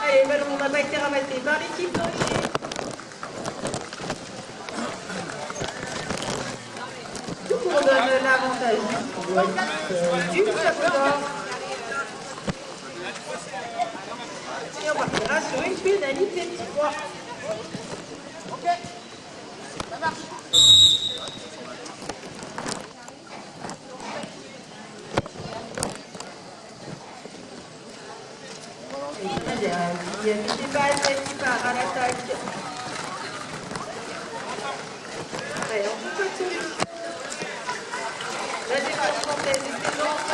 Allez, le ballon n'a pas été ramassé par l'équipe d'Angers. Du coup, on donne l'avantage du Sabodor. Et on partira sur une pénalité de 3. Ok, ça marche. Il y a des balles qui part à l'attaque. Allez, on peut pas de solution. La défense française est présente.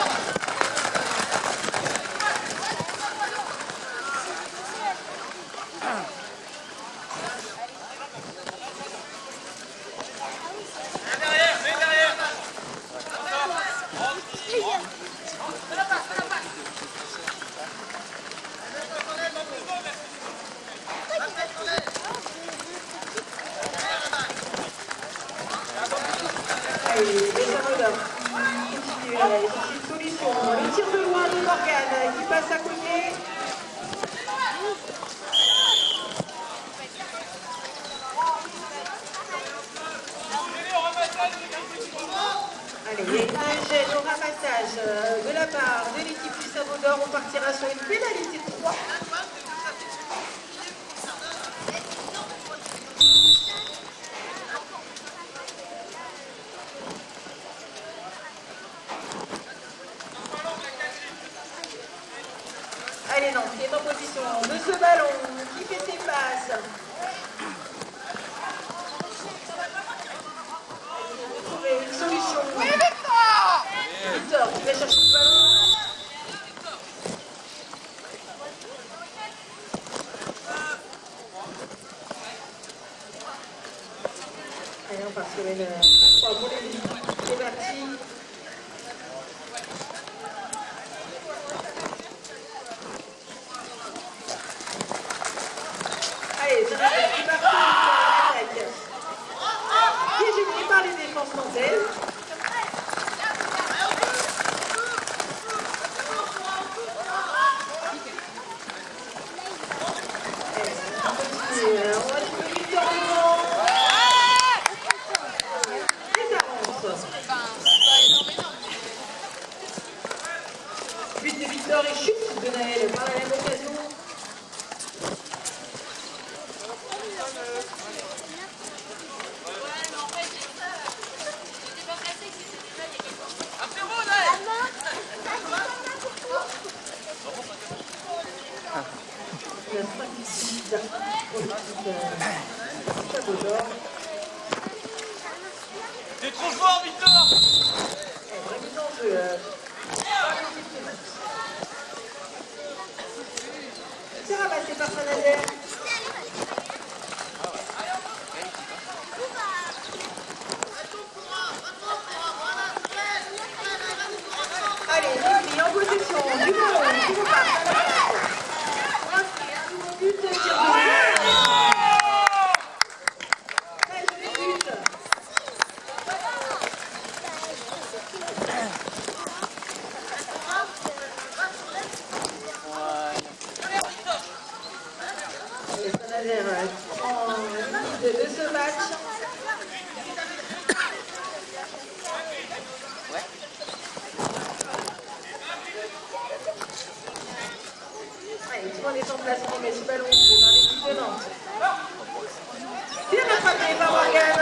Allez, les Sabodors continuent à chercher une solution. Le tir de loin de Morgane qui passe à côté. Allez, il y a un gêne au ramassage de la part de l'équipe du Sabodor. On partira sur une pénalité de 3. Allez, Nantes qui est en position de ce ballon, qui fait ses passes. Il faut trouver une solution. Oui, Victor! Victor qui va chercher le ballon. Allez, on part sur une 3 pour les Lille. C'est parti. Allez, ça va être parti pour l'attaque. Qui est gêné par les défenses nantaises. On va trouver Victor devant. Et ça rentre. But de Victor et chute de Naël par la même occasion. La stratégie Sabodor. T'es trop fort, Victor! Remise en jeu. C'est ramassé par Sanader. Allez, Nibli en possession du ballon qui repart à l'attaque. But de tir de but. Très joli but. Et Sanader en lead de ce match. Allez, tout le monde est en place pour mettre ce ballon dans l'équipe de Nantes. Bien rattrapé par Morgane.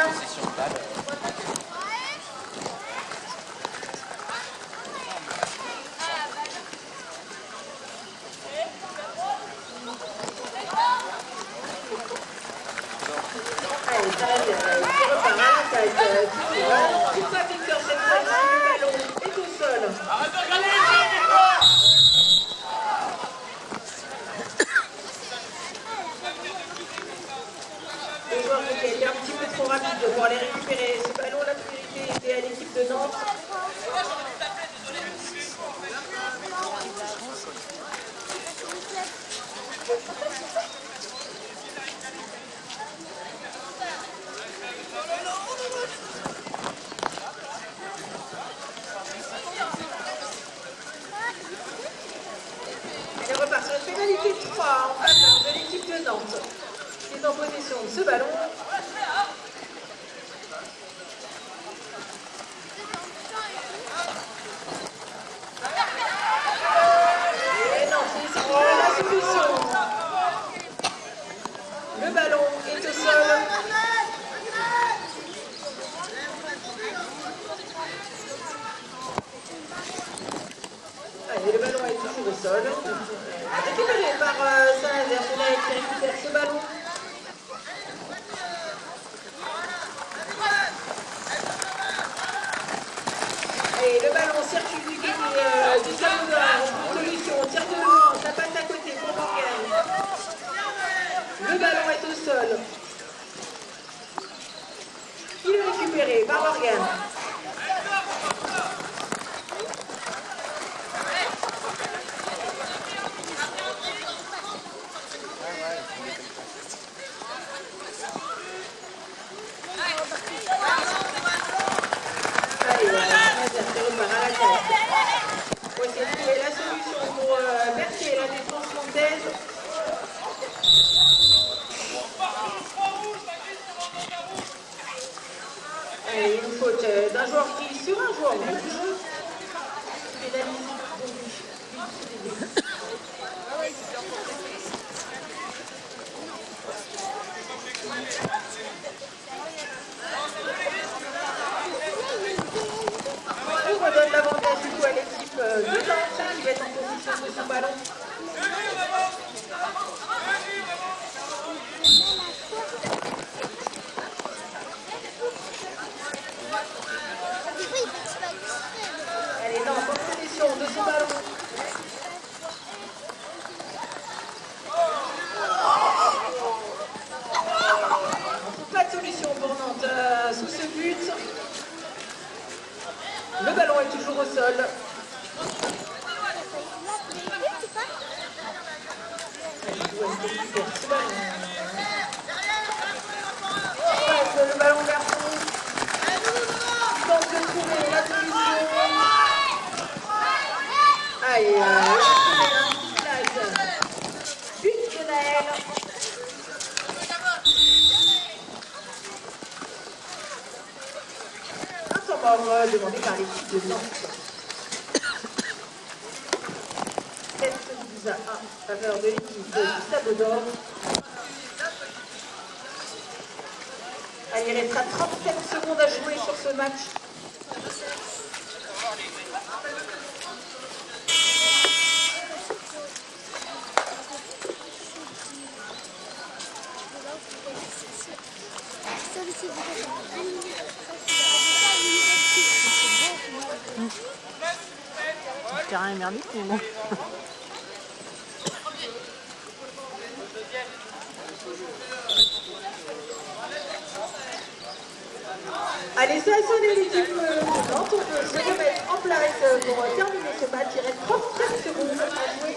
Allez, Sanader qui repart à l'attaque. Qui pas Victor cette fois-ci. Le ballon est au sol. Arrête de regarder les filles, Victor! Le joueur qui a été un petit peu trop rapide pour aller récupérer ce ballon. La priorité était à l'équipe de Nantes. est en possession de ce ballon. Et non, c'est la solution. Le ballon est au sol. Allez, le ballon est toujours au sol. Récupéré par Saint-Nazaire qui récupère ce ballon. Et le ballon circule du côté du Salvador. Solution, tire de loin, ça passe à côté pour Morgan. Le ballon est au sol. Il est récupéré par Morgan. On va essayer de trouver la solution pour percer la défense nantaise. Allez, une faute d'un joueur qui sur un joueur rouge. On redonne l'avantage du coup à l'équipe de Nantes qui va être en position de son ballon. Allez, Nantes en position de son ballon. Pas de solution pour Nantes sous ce but. Le ballon est toujours au sol. Le ballon garçon. Il tente de trouver la solution. Aïe, il a trouvé un petit flash. But de Naël. Demandé par l'équipe de Nantes. 7 buts à 1 en faveur de l'équipe du Sable d'Or. Allez, il restera 37 secondes à jouer sur ce match. Le terrain est merdique, mais bon. Allez, ça a sonné l'équipe de Nantes. On peut se remettre en place pour terminer ce match. Il reste 37 secondes à jouer.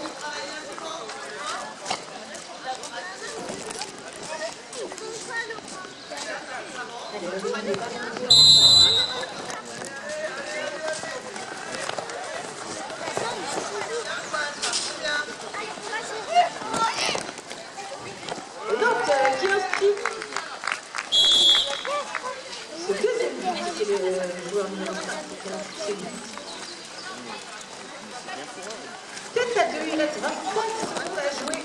Et donc, qui inscrit ce deuxième but, c'est le joueur numéro 5 qui a inscrit ce but. 7 à 2, il reste 25 secondes à jouer.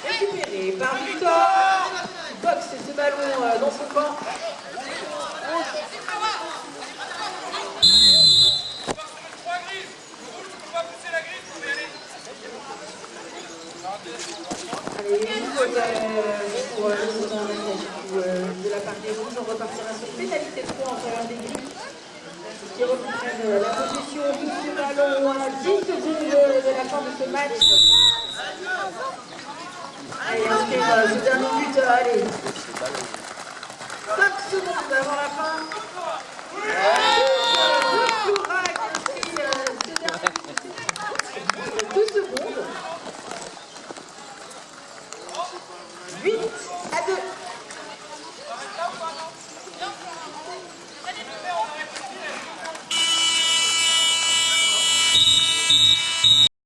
Récupéré par Victor, qui boxe ce ballon dans son camp. Allez, une faute pour le second de la part des rouges. On repartira sur pénalité de points en faveur des gris qui reprennent la possession de ce ballon à 10 secondes de la fin de ce match. Allez, inscrire ce dernier but. Allez, 5 secondes avant la fin.